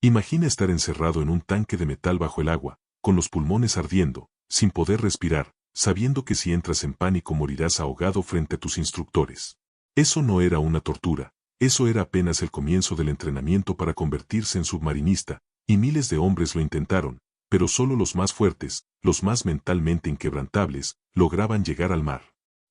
Imagina estar encerrado en un tanque de metal bajo el agua, con los pulmones ardiendo, sin poder respirar, sabiendo que si entras en pánico morirás ahogado frente a tus instructores. Eso no era una tortura, eso era apenas el comienzo del entrenamiento para convertirse en submarinista, y miles de hombres lo intentaron, pero solo los más fuertes, los más mentalmente inquebrantables, lograban llegar al mar.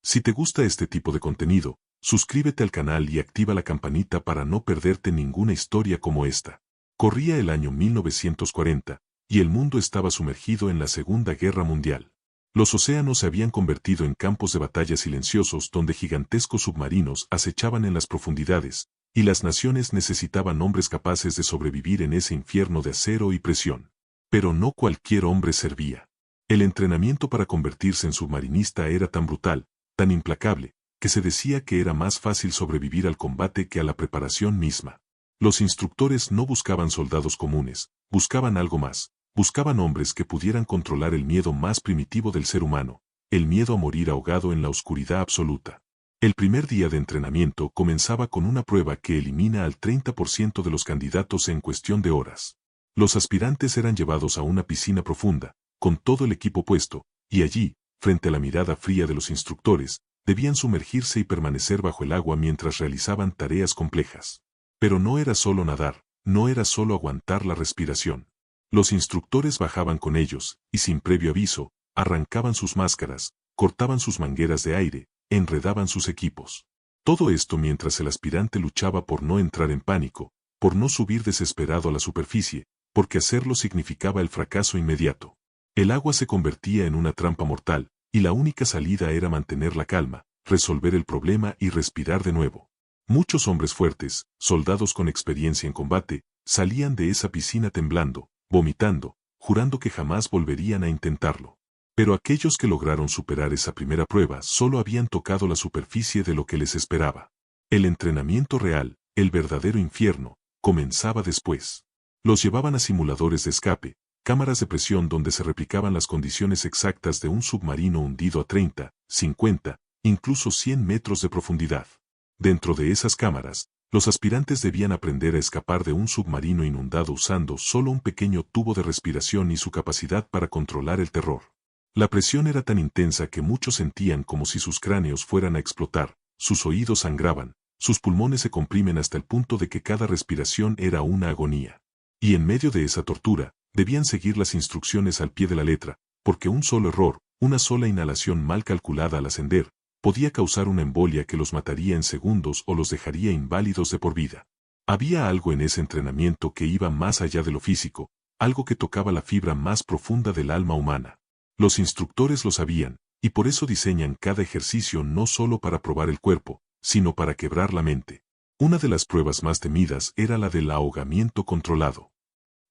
Si te gusta este tipo de contenido, suscríbete al canal y activa la campanita para no perderte ninguna historia como esta. Corría el año 1940, y el mundo estaba sumergido en la Segunda Guerra Mundial. Los océanos se habían convertido en campos de batalla silenciosos donde gigantescos submarinos acechaban en las profundidades, y las naciones necesitaban hombres capaces de sobrevivir en ese infierno de acero y presión. Pero no cualquier hombre servía. El entrenamiento para convertirse en submarinista era tan brutal, tan implacable, que se decía que era más fácil sobrevivir al combate que a la preparación misma. Los instructores no buscaban soldados comunes, buscaban algo más, buscaban hombres que pudieran controlar el miedo más primitivo del ser humano, el miedo a morir ahogado en la oscuridad absoluta. El primer día de entrenamiento comenzaba con una prueba que elimina al 30% de los candidatos en cuestión de horas. Los aspirantes eran llevados a una piscina profunda, con todo el equipo puesto, y allí, frente a la mirada fría de los instructores, debían sumergirse y permanecer bajo el agua mientras realizaban tareas complejas. Pero no era solo nadar, no era solo aguantar la respiración. Los instructores bajaban con ellos, y sin previo aviso, arrancaban sus máscaras, cortaban sus mangueras de aire, enredaban sus equipos. Todo esto mientras el aspirante luchaba por no entrar en pánico, por no subir desesperado a la superficie, porque hacerlo significaba el fracaso inmediato. El agua se convertía en una trampa mortal, y la única salida era mantener la calma, resolver el problema y respirar de nuevo. Muchos hombres fuertes, soldados con experiencia en combate, salían de esa piscina temblando, vomitando, jurando que jamás volverían a intentarlo. Pero aquellos que lograron superar esa primera prueba solo habían tocado la superficie de lo que les esperaba. El entrenamiento real, el verdadero infierno, comenzaba después. Los llevaban a simuladores de escape, cámaras de presión donde se replicaban las condiciones exactas de un submarino hundido a 30, 50, incluso 100 metros de profundidad. Dentro de esas cámaras, los aspirantes debían aprender a escapar de un submarino inundado usando solo un pequeño tubo de respiración y su capacidad para controlar el terror. La presión era tan intensa que muchos sentían como si sus cráneos fueran a explotar, sus oídos sangraban, sus pulmones se comprimen hasta el punto de que cada respiración era una agonía. Y en medio de esa tortura, debían seguir las instrucciones al pie de la letra, porque un solo error, una sola inhalación mal calculada al ascender, podía causar una embolia que los mataría en segundos o los dejaría inválidos de por vida. Había algo en ese entrenamiento que iba más allá de lo físico, algo que tocaba la fibra más profunda del alma humana. Los instructores lo sabían, y por eso diseñan cada ejercicio no solo para probar el cuerpo, sino para quebrar la mente. Una de las pruebas más temidas era la del ahogamiento controlado.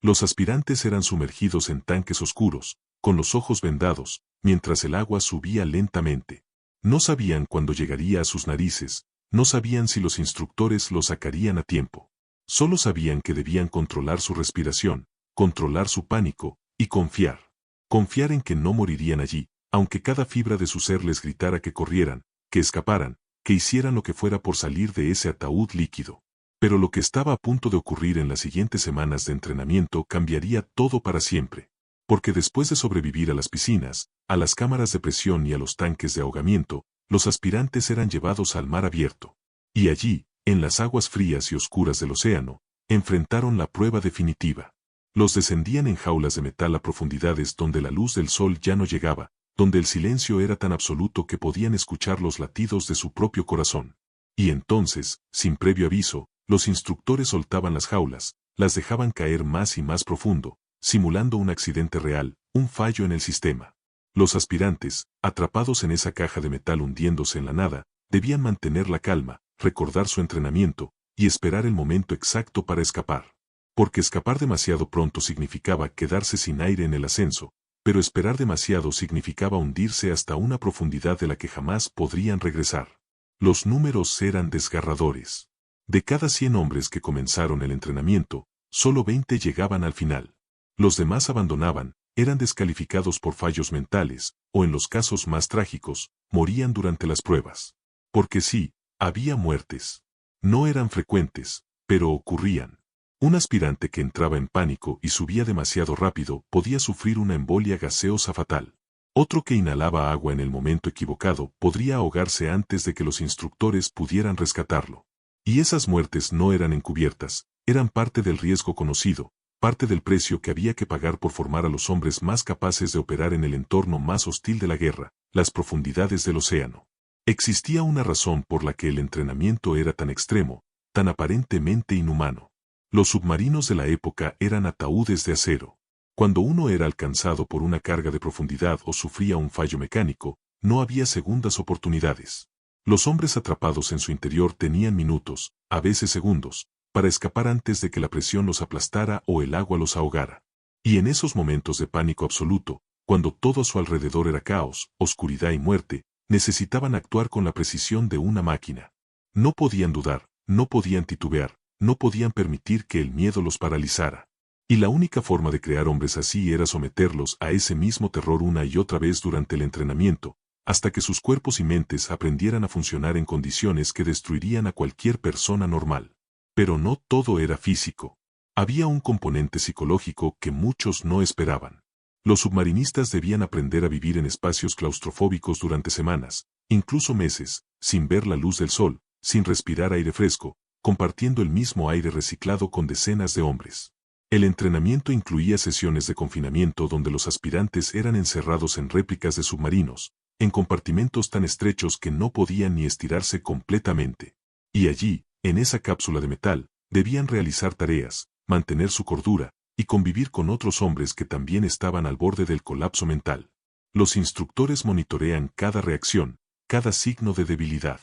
Los aspirantes eran sumergidos en tanques oscuros, con los ojos vendados, mientras el agua subía lentamente. No sabían cuándo llegaría a sus narices, no sabían si los instructores lo sacarían a tiempo. Solo sabían que debían controlar su respiración, controlar su pánico, y confiar. Confiar en que no morirían allí, aunque cada fibra de su ser les gritara que corrieran, que escaparan, que hicieran lo que fuera por salir de ese ataúd líquido. Pero lo que estaba a punto de ocurrir en las siguientes semanas de entrenamiento cambiaría todo para siempre. Porque después de sobrevivir a las piscinas, a las cámaras de presión y a los tanques de ahogamiento, los aspirantes eran llevados al mar abierto. Y allí, en las aguas frías y oscuras del océano, enfrentaron la prueba definitiva. Los descendían en jaulas de metal a profundidades donde la luz del sol ya no llegaba, donde el silencio era tan absoluto que podían escuchar los latidos de su propio corazón. Y entonces, sin previo aviso, los instructores soltaban las jaulas, las dejaban caer más y más profundo, simulando un accidente real, un fallo en el sistema. Los aspirantes, atrapados en esa caja de metal hundiéndose en la nada, debían mantener la calma, recordar su entrenamiento, y esperar el momento exacto para escapar. Porque escapar demasiado pronto significaba quedarse sin aire en el ascenso, pero esperar demasiado significaba hundirse hasta una profundidad de la que jamás podrían regresar. Los números eran desgarradores. De cada 100 hombres que comenzaron el entrenamiento, solo 20 llegaban al final. Los demás abandonaban, eran descalificados por fallos mentales, o en los casos más trágicos, morían durante las pruebas. Porque sí, había muertes. No eran frecuentes, pero ocurrían. Un aspirante que entraba en pánico y subía demasiado rápido podía sufrir una embolia gaseosa fatal. Otro que inhalaba agua en el momento equivocado podría ahogarse antes de que los instructores pudieran rescatarlo. Y esas muertes no eran encubiertas, eran parte del riesgo conocido, parte del precio que había que pagar por formar a los hombres más capaces de operar en el entorno más hostil de la guerra, las profundidades del océano. Existía una razón por la que el entrenamiento era tan extremo, tan aparentemente inhumano. Los submarinos de la época eran ataúdes de acero. Cuando uno era alcanzado por una carga de profundidad o sufría un fallo mecánico, no había segundas oportunidades. Los hombres atrapados en su interior tenían minutos, a veces segundos, para escapar antes de que la presión los aplastara o el agua los ahogara. Y en esos momentos de pánico absoluto, cuando todo a su alrededor era caos, oscuridad y muerte, necesitaban actuar con la precisión de una máquina. No podían dudar, no podían titubear, no podían permitir que el miedo los paralizara. Y la única forma de crear hombres así era someterlos a ese mismo terror una y otra vez durante el entrenamiento, hasta que sus cuerpos y mentes aprendieran a funcionar en condiciones que destruirían a cualquier persona normal. Pero no todo era físico. Había un componente psicológico que muchos no esperaban. Los submarinistas debían aprender a vivir en espacios claustrofóbicos durante semanas, incluso meses, sin ver la luz del sol, sin respirar aire fresco, compartiendo el mismo aire reciclado con decenas de hombres. El entrenamiento incluía sesiones de confinamiento donde los aspirantes eran encerrados en réplicas de submarinos, en compartimentos tan estrechos que no podían ni estirarse completamente. Y allí, en esa cápsula de metal, debían realizar tareas, mantener su cordura, y convivir con otros hombres que también estaban al borde del colapso mental. Los instructores monitorean cada reacción, cada signo de debilidad.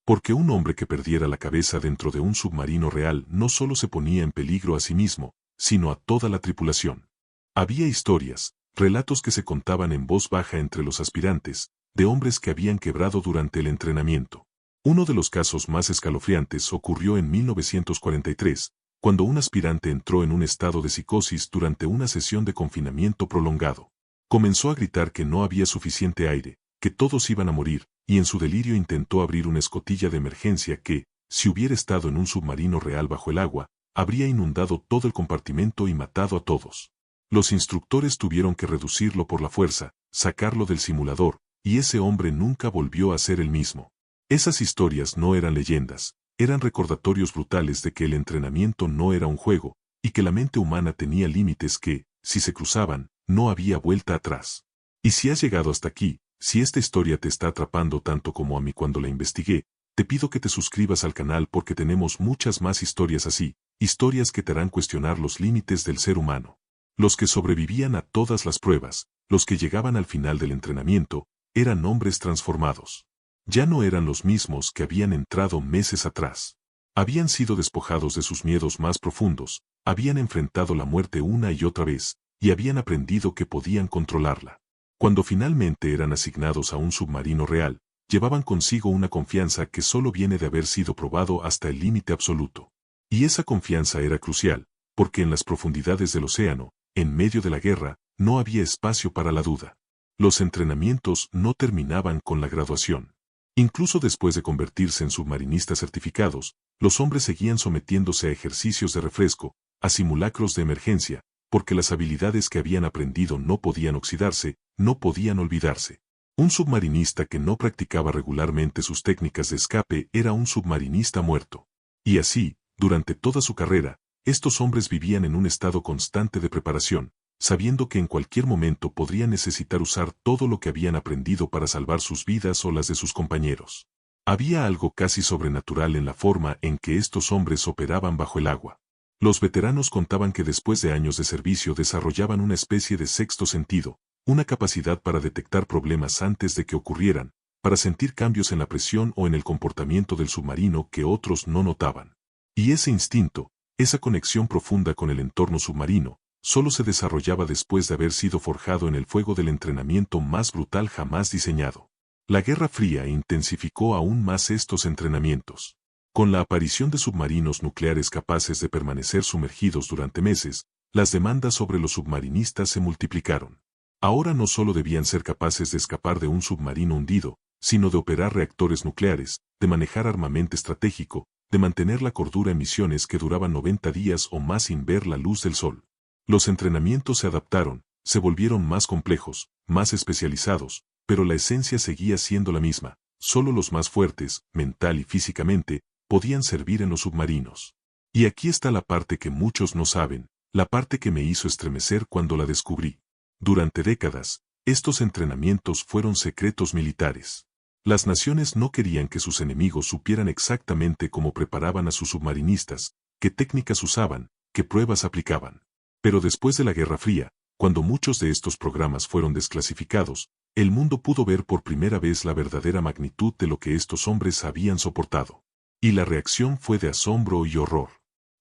Porque un hombre que perdiera la cabeza dentro de un submarino real no solo se ponía en peligro a sí mismo, sino a toda la tripulación. Había historias, relatos que se contaban en voz baja entre los aspirantes, de hombres que habían quebrado durante el entrenamiento. Uno de los casos más escalofriantes ocurrió en 1943, cuando un aspirante entró en un estado de psicosis durante una sesión de confinamiento prolongado. Comenzó a gritar que no había suficiente aire, que todos iban a morir, y en su delirio intentó abrir una escotilla de emergencia que, si hubiera estado en un submarino real bajo el agua, habría inundado todo el compartimento y matado a todos. Los instructores tuvieron que reducirlo por la fuerza, sacarlo del simulador, y ese hombre nunca volvió a ser el mismo. Esas historias no eran leyendas, eran recordatorios brutales de que el entrenamiento no era un juego, y que la mente humana tenía límites que, si se cruzaban, no había vuelta atrás. Y si has llegado hasta aquí, si esta historia te está atrapando tanto como a mí cuando la investigué, te pido que te suscribas al canal porque tenemos muchas más historias así, historias que te harán cuestionar los límites del ser humano. Los que sobrevivían a todas las pruebas, los que llegaban al final del entrenamiento, eran hombres transformados. Ya no eran los mismos que habían entrado meses atrás. Habían sido despojados de sus miedos más profundos, habían enfrentado la muerte una y otra vez, y habían aprendido que podían controlarla. Cuando finalmente eran asignados a un submarino real, llevaban consigo una confianza que solo viene de haber sido probado hasta el límite absoluto. Y esa confianza era crucial, porque en las profundidades del océano, en medio de la guerra, no había espacio para la duda. Los entrenamientos no terminaban con la graduación. Incluso después de convertirse en submarinistas certificados, los hombres seguían sometiéndose a ejercicios de refresco, a simulacros de emergencia, porque las habilidades que habían aprendido no podían oxidarse, no podían olvidarse. Un submarinista que no practicaba regularmente sus técnicas de escape era un submarinista muerto. Y así, durante toda su carrera, estos hombres vivían en un estado constante de preparación, sabiendo que en cualquier momento podrían necesitar usar todo lo que habían aprendido para salvar sus vidas o las de sus compañeros. Había algo casi sobrenatural en la forma en que estos hombres operaban bajo el agua. Los veteranos contaban que después de años de servicio desarrollaban una especie de sexto sentido, una capacidad para detectar problemas antes de que ocurrieran, para sentir cambios en la presión o en el comportamiento del submarino que otros no notaban. Y ese instinto, esa conexión profunda con el entorno submarino, solo se desarrollaba después de haber sido forjado en el fuego del entrenamiento más brutal jamás diseñado. La Guerra Fría intensificó aún más estos entrenamientos. Con la aparición de submarinos nucleares capaces de permanecer sumergidos durante meses, las demandas sobre los submarinistas se multiplicaron. Ahora no solo debían ser capaces de escapar de un submarino hundido, sino de operar reactores nucleares, de manejar armamento estratégico, de mantener la cordura en misiones que duraban 90 días o más sin ver la luz del sol. Los entrenamientos se adaptaron, se volvieron más complejos, más especializados, pero la esencia seguía siendo la misma. Solo los más fuertes, mental y físicamente, podían servir en los submarinos. Y aquí está la parte que muchos no saben, la parte que me hizo estremecer cuando la descubrí. Durante décadas, estos entrenamientos fueron secretos militares. Las naciones no querían que sus enemigos supieran exactamente cómo preparaban a sus submarinistas, qué técnicas usaban, qué pruebas aplicaban. Pero después de la Guerra Fría, cuando muchos de estos programas fueron desclasificados, el mundo pudo ver por primera vez la verdadera magnitud de lo que estos hombres habían soportado. Y la reacción fue de asombro y horror.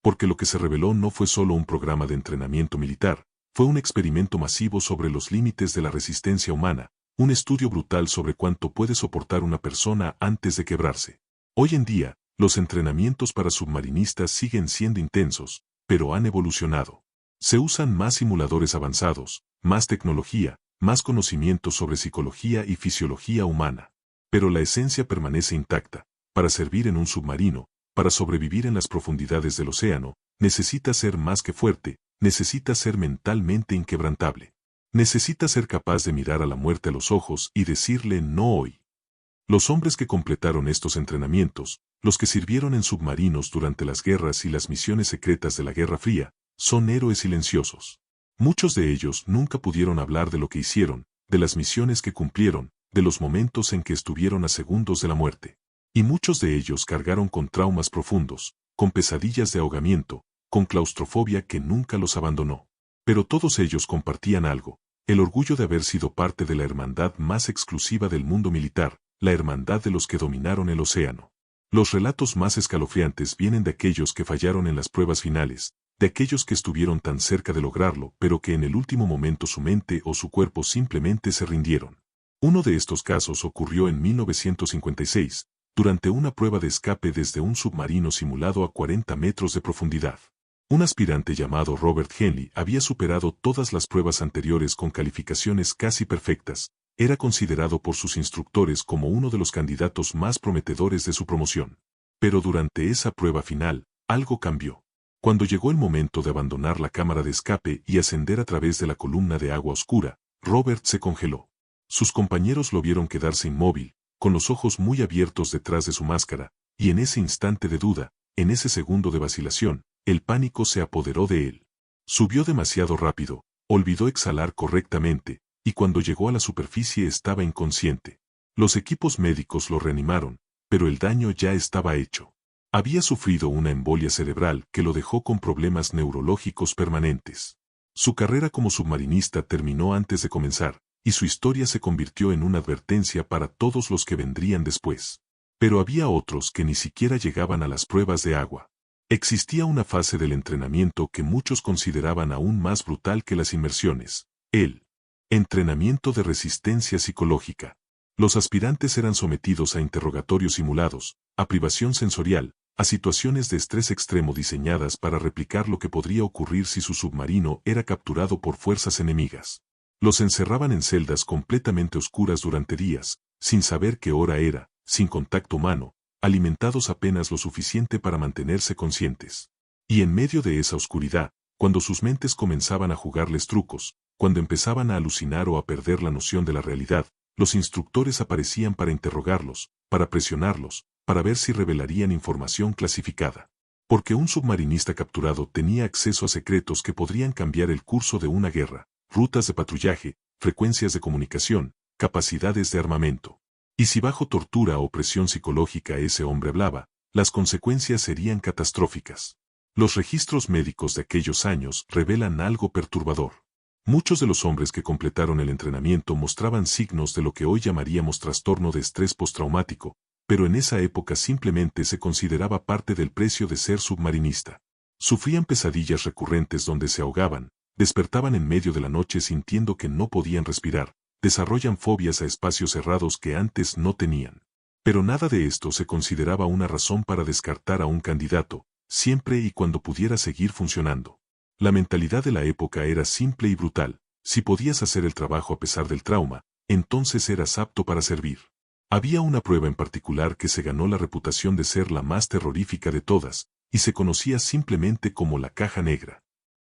Porque lo que se reveló no fue solo un programa de entrenamiento militar, fue un experimento masivo sobre los límites de la resistencia humana, un estudio brutal sobre cuánto puede soportar una persona antes de quebrarse. Hoy en día, los entrenamientos para submarinistas siguen siendo intensos, pero han evolucionado. Se usan más simuladores avanzados, más tecnología, más conocimientos sobre psicología y fisiología humana. Pero la esencia permanece intacta. Para servir en un submarino, para sobrevivir en las profundidades del océano, necesita ser más que fuerte, necesita ser mentalmente inquebrantable. Necesita ser capaz de mirar a la muerte a los ojos y decirle no hoy. Los hombres que completaron estos entrenamientos, los que sirvieron en submarinos durante las guerras y las misiones secretas de la Guerra Fría, son héroes silenciosos. Muchos de ellos nunca pudieron hablar de lo que hicieron, de las misiones que cumplieron, de los momentos en que estuvieron a segundos de la muerte. Y muchos de ellos cargaron con traumas profundos, con pesadillas de ahogamiento, con claustrofobia que nunca los abandonó. Pero todos ellos compartían algo, el orgullo de haber sido parte de la hermandad más exclusiva del mundo militar, la hermandad de los que dominaron el océano. Los relatos más escalofriantes vienen de aquellos que fallaron en las pruebas finales, de aquellos que estuvieron tan cerca de lograrlo, pero que en el último momento su mente o su cuerpo simplemente se rindieron. Uno de estos casos ocurrió en 1956, durante una prueba de escape desde un submarino simulado a 40 metros de profundidad. Un aspirante llamado Robert Henley había superado todas las pruebas anteriores con calificaciones casi perfectas, era considerado por sus instructores como uno de los candidatos más prometedores de su promoción. Pero durante esa prueba final, algo cambió. Cuando llegó el momento de abandonar la cámara de escape y ascender a través de la columna de agua oscura, Robert se congeló. Sus compañeros lo vieron quedarse inmóvil, con los ojos muy abiertos detrás de su máscara, y en ese instante de duda, en ese segundo de vacilación, el pánico se apoderó de él. Subió demasiado rápido, olvidó exhalar correctamente, y cuando llegó a la superficie estaba inconsciente. Los equipos médicos lo reanimaron, pero el daño ya estaba hecho. Había sufrido una embolia cerebral que lo dejó con problemas neurológicos permanentes. Su carrera como submarinista terminó antes de comenzar, y su historia se convirtió en una advertencia para todos los que vendrían después. Pero había otros que ni siquiera llegaban a las pruebas de agua. Existía una fase del entrenamiento que muchos consideraban aún más brutal que las inmersiones, el entrenamiento de resistencia psicológica. Los aspirantes eran sometidos a interrogatorios simulados, a privación sensorial, a situaciones de estrés extremo diseñadas para replicar lo que podría ocurrir si su submarino era capturado por fuerzas enemigas. Los encerraban en celdas completamente oscuras durante días, sin saber qué hora era, sin contacto humano, alimentados apenas lo suficiente para mantenerse conscientes. Y en medio de esa oscuridad, cuando sus mentes comenzaban a jugarles trucos, cuando empezaban a alucinar o a perder la noción de la realidad, los instructores aparecían para interrogarlos, para presionarlos, para ver si revelarían información clasificada. Porque un submarinista capturado tenía acceso a secretos que podrían cambiar el curso de una guerra, rutas de patrullaje, frecuencias de comunicación, capacidades de armamento. Y si bajo tortura o presión psicológica ese hombre hablaba, las consecuencias serían catastróficas. Los registros médicos de aquellos años revelan algo perturbador. Muchos de los hombres que completaron el entrenamiento mostraban signos de lo que hoy llamaríamos trastorno de estrés postraumático, pero en esa época simplemente se consideraba parte del precio de ser submarinista. Sufrían pesadillas recurrentes donde se ahogaban, despertaban en medio de la noche sintiendo que no podían respirar, desarrollan fobias a espacios cerrados que antes no tenían. Pero nada de esto se consideraba una razón para descartar a un candidato, siempre y cuando pudiera seguir funcionando. La mentalidad de la época era simple y brutal: si podías hacer el trabajo a pesar del trauma, entonces eras apto para servir. Había una prueba en particular que se ganó la reputación de ser la más terrorífica de todas, y se conocía simplemente como la caja negra.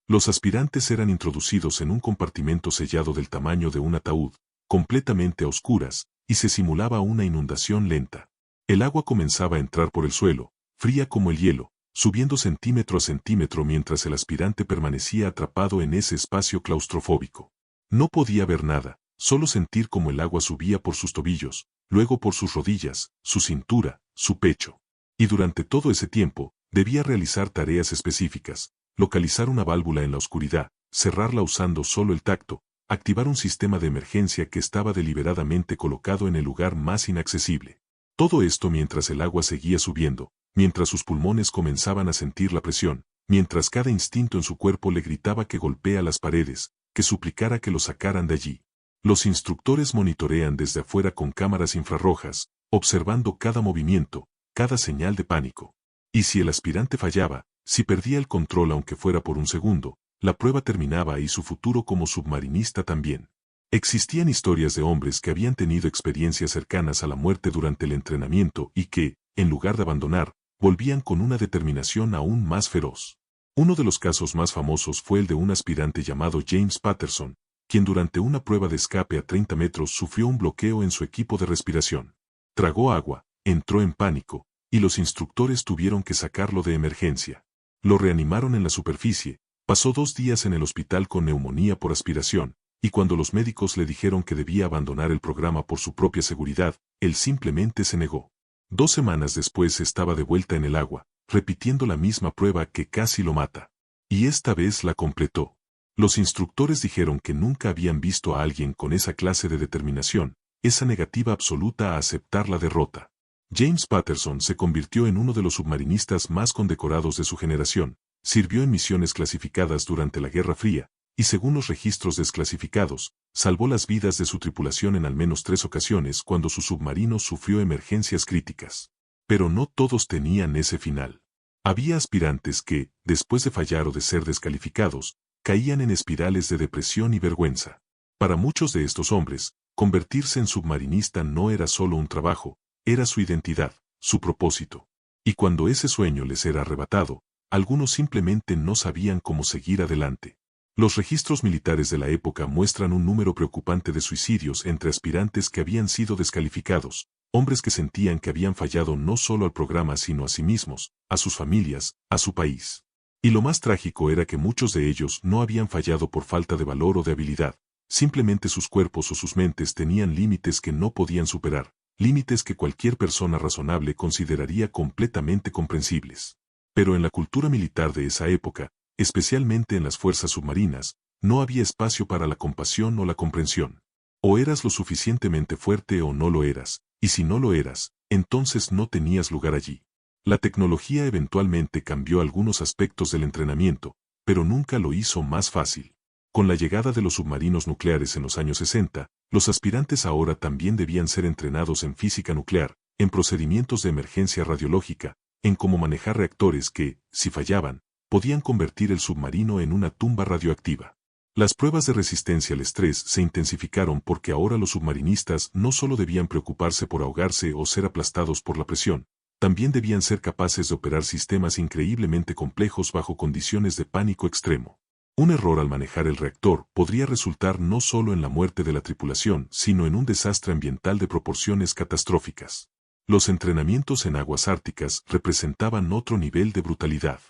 Los aspirantes eran introducidos en un compartimento sellado del tamaño de un ataúd, completamente a oscuras, y se simulaba una inundación lenta. El agua comenzaba a entrar por el suelo, fría como el hielo, subiendo centímetro a centímetro mientras el aspirante permanecía atrapado en ese espacio claustrofóbico. No podía ver nada, solo sentir cómo el agua subía por sus tobillos, luego por sus rodillas, su cintura, su pecho. Y durante todo ese tiempo, debía realizar tareas específicas, localizar una válvula en la oscuridad, cerrarla usando solo el tacto, activar un sistema de emergencia que estaba deliberadamente colocado en el lugar más inaccesible. Todo esto mientras el agua seguía subiendo, mientras sus pulmones comenzaban a sentir la presión, mientras cada instinto en su cuerpo le gritaba que golpea las paredes, que suplicara que lo sacaran de allí. Los instructores monitorean desde afuera con cámaras infrarrojas, observando cada movimiento, cada señal de pánico. Y si el aspirante fallaba, si perdía el control aunque fuera por un segundo, la prueba terminaba y su futuro como submarinista también. Existían historias de hombres que habían tenido experiencias cercanas a la muerte durante el entrenamiento y que, en lugar de abandonar, volvían con una determinación aún más feroz. Uno de los casos más famosos fue el de un aspirante llamado James Patterson, quien durante una prueba de escape a 30 metros sufrió un bloqueo en su equipo de respiración. Tragó agua, entró en pánico, y los instructores tuvieron que sacarlo de emergencia. Lo reanimaron en la superficie, pasó 2 días en el hospital con neumonía por aspiración, y cuando los médicos le dijeron que debía abandonar el programa por su propia seguridad, él simplemente se negó. 2 semanas después estaba de vuelta en el agua, repitiendo la misma prueba que casi lo mata. Y esta vez la completó. Los instructores dijeron que nunca habían visto a alguien con esa clase de determinación, esa negativa absoluta a aceptar la derrota. James Patterson se convirtió en uno de los submarinistas más condecorados de su generación, sirvió en misiones clasificadas durante la Guerra Fría, y según los registros desclasificados, salvó las vidas de su tripulación en al menos 3 ocasiones cuando su submarino sufrió emergencias críticas. Pero no todos tenían ese final. Había aspirantes que, después de fallar o de ser descalificados, caían en espirales de depresión y vergüenza. Para muchos de estos hombres, convertirse en submarinista no era solo un trabajo, era su identidad, su propósito. Y cuando ese sueño les era arrebatado, algunos simplemente no sabían cómo seguir adelante. Los registros militares de la época muestran un número preocupante de suicidios entre aspirantes que habían sido descalificados, hombres que sentían que habían fallado no solo al programa sino a sí mismos, a sus familias, a su país. Y lo más trágico era que muchos de ellos no habían fallado por falta de valor o de habilidad, simplemente sus cuerpos o sus mentes tenían límites que no podían superar, límites que cualquier persona razonable consideraría completamente comprensibles. Pero en la cultura militar de esa época, especialmente en las fuerzas submarinas, no había espacio para la compasión o la comprensión. O eras lo suficientemente fuerte o no lo eras, y si no lo eras, entonces no tenías lugar allí. La tecnología eventualmente cambió algunos aspectos del entrenamiento, pero nunca lo hizo más fácil. Con la llegada de los submarinos nucleares en los años 60, los aspirantes ahora también debían ser entrenados en física nuclear, en procedimientos de emergencia radiológica, en cómo manejar reactores que, si fallaban, podían convertir el submarino en una tumba radioactiva. Las pruebas de resistencia al estrés se intensificaron porque ahora los submarinistas no solo debían preocuparse por ahogarse o ser aplastados por la presión, también debían ser capaces de operar sistemas increíblemente complejos bajo condiciones de pánico extremo. Un error al manejar el reactor podría resultar no solo en la muerte de la tripulación, sino en un desastre ambiental de proporciones catastróficas. Los entrenamientos en aguas árticas representaban otro nivel de brutalidad.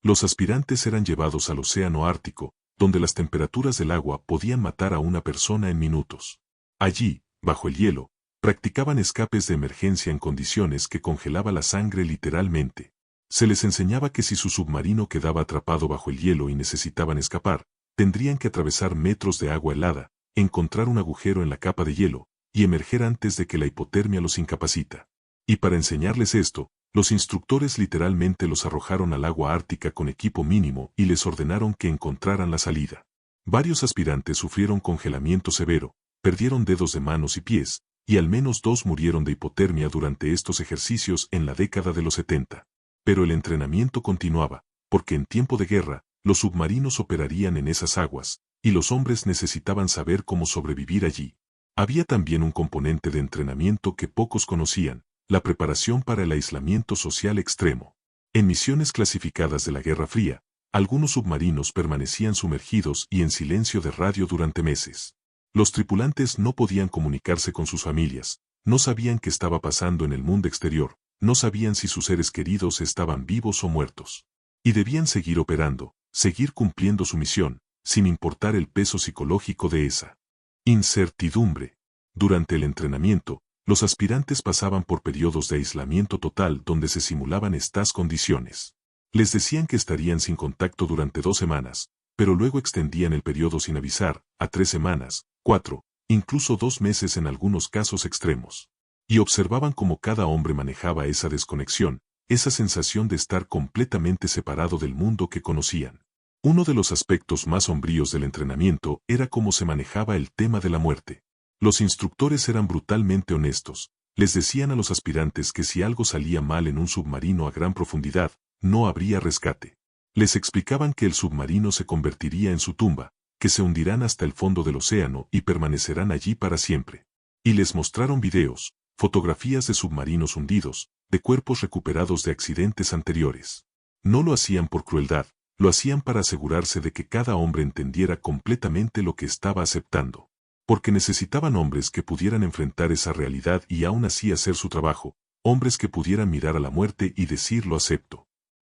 Los aspirantes eran llevados al océano Ártico, donde las temperaturas del agua podían matar a una persona en minutos. Allí, bajo el hielo, practicaban escapes de emergencia en condiciones que congelaba la sangre literalmente. Se les enseñaba que si su submarino quedaba atrapado bajo el hielo y necesitaban escapar, tendrían que atravesar metros de agua helada, encontrar un agujero en la capa de hielo, y emerger antes de que la hipotermia los incapacita. Y para enseñarles esto, los instructores literalmente los arrojaron al agua ártica con equipo mínimo y les ordenaron que encontraran la salida. Varios aspirantes sufrieron congelamiento severo, perdieron dedos de manos y pies, y al menos 2 murieron de hipotermia durante estos ejercicios en la década de los 70. Pero el entrenamiento continuaba, porque en tiempo de guerra, los submarinos operarían en esas aguas, y los hombres necesitaban saber cómo sobrevivir allí. Había también un componente de entrenamiento que pocos conocían, la preparación para el aislamiento social extremo. En misiones clasificadas de la Guerra Fría, algunos submarinos permanecían sumergidos y en silencio de radio durante meses. Los tripulantes no podían comunicarse con sus familias, no sabían qué estaba pasando en el mundo exterior, no sabían si sus seres queridos estaban vivos o muertos. Y debían seguir operando, seguir cumpliendo su misión, sin importar el peso psicológico de esa incertidumbre. Durante el entrenamiento, los aspirantes pasaban por periodos de aislamiento total donde se simulaban estas condiciones. Les decían que estarían sin contacto durante 2 semanas, pero luego extendían el periodo sin avisar, a 3 semanas, 4, incluso 2 meses en algunos casos extremos. Y observaban cómo cada hombre manejaba esa desconexión, esa sensación de estar completamente separado del mundo que conocían. Uno de los aspectos más sombríos del entrenamiento era cómo se manejaba el tema de la muerte. Los instructores eran brutalmente honestos, les decían a los aspirantes que si algo salía mal en un submarino a gran profundidad, no habría rescate. Les explicaban que el submarino se convertiría en su tumba, que se hundirán hasta el fondo del océano y permanecerán allí para siempre. Y les mostraron videos, fotografías de submarinos hundidos, de cuerpos recuperados de accidentes anteriores. No lo hacían por crueldad, lo hacían para asegurarse de que cada hombre entendiera completamente lo que estaba aceptando. Porque necesitaban hombres que pudieran enfrentar esa realidad y aún así hacer su trabajo, hombres que pudieran mirar a la muerte y decir lo acepto.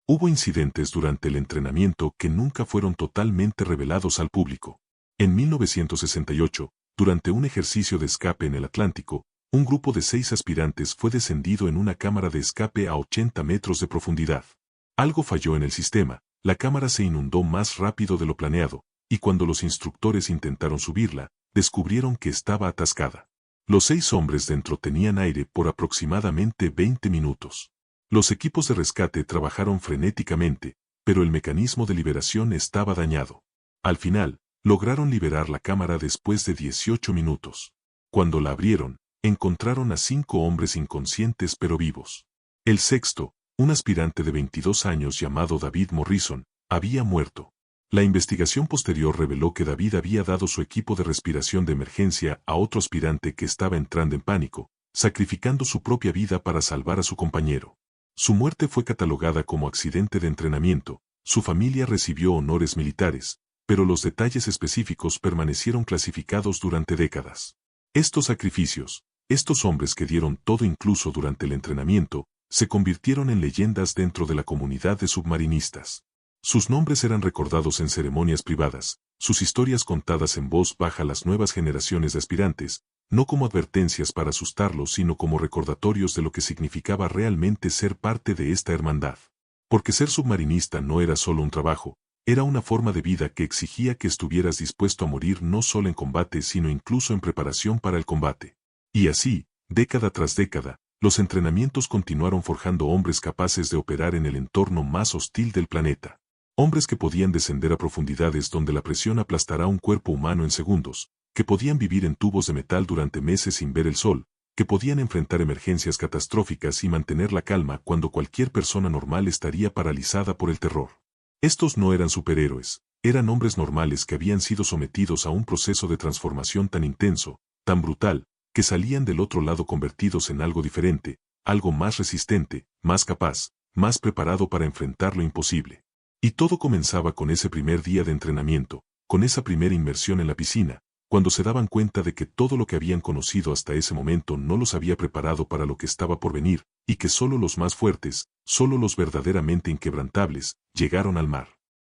Hubo incidentes durante el entrenamiento que nunca fueron totalmente revelados al público. En 1968, durante un ejercicio de escape en el Atlántico, un grupo de 6 aspirantes fue descendido en una cámara de escape a 80 metros de profundidad. Algo falló en el sistema, la cámara se inundó más rápido de lo planeado, y cuando los instructores intentaron subirla, descubrieron que estaba atascada. Los 6 hombres dentro tenían aire por aproximadamente 20 minutos. Los equipos de rescate trabajaron frenéticamente, pero el mecanismo de liberación estaba dañado. Al final, lograron liberar la cámara después de 18 minutos. Cuando la abrieron, encontraron a 5 hombres inconscientes pero vivos. El sexto, un aspirante de 22 años llamado David Morrison, había muerto. La investigación posterior reveló que David había dado su equipo de respiración de emergencia a otro aspirante que estaba entrando en pánico, sacrificando su propia vida para salvar a su compañero. Su muerte fue catalogada como accidente de entrenamiento, su familia recibió honores militares, pero los detalles específicos permanecieron clasificados durante décadas. Estos sacrificios, estos hombres que dieron todo incluso durante el entrenamiento, se convirtieron en leyendas dentro de la comunidad de submarinistas. Sus nombres eran recordados en ceremonias privadas, sus historias contadas en voz baja a las nuevas generaciones de aspirantes, no como advertencias para asustarlos sino como recordatorios de lo que significaba realmente ser parte de esta hermandad. Porque ser submarinista no era solo un trabajo, era una forma de vida que exigía que estuvieras dispuesto a morir no solo en combate sino incluso en preparación para el combate. Y así, década tras década, los entrenamientos continuaron forjando hombres capaces de operar en el entorno más hostil del planeta. Hombres que podían descender a profundidades donde la presión aplastará un cuerpo humano en segundos, que podían vivir en tubos de metal durante meses sin ver el sol, que podían enfrentar emergencias catastróficas y mantener la calma cuando cualquier persona normal estaría paralizada por el terror. Estos no eran superhéroes, eran hombres normales que habían sido sometidos a un proceso de transformación tan intenso, tan brutal, que salían del otro lado convertidos en algo diferente, algo más resistente, más capaz, más preparado para enfrentar lo imposible. Y todo comenzaba con ese primer día de entrenamiento, con esa primera inmersión en la piscina, cuando se daban cuenta de que todo lo que habían conocido hasta ese momento no los había preparado para lo que estaba por venir, y que solo los más fuertes, solo los verdaderamente inquebrantables, llegaron al mar.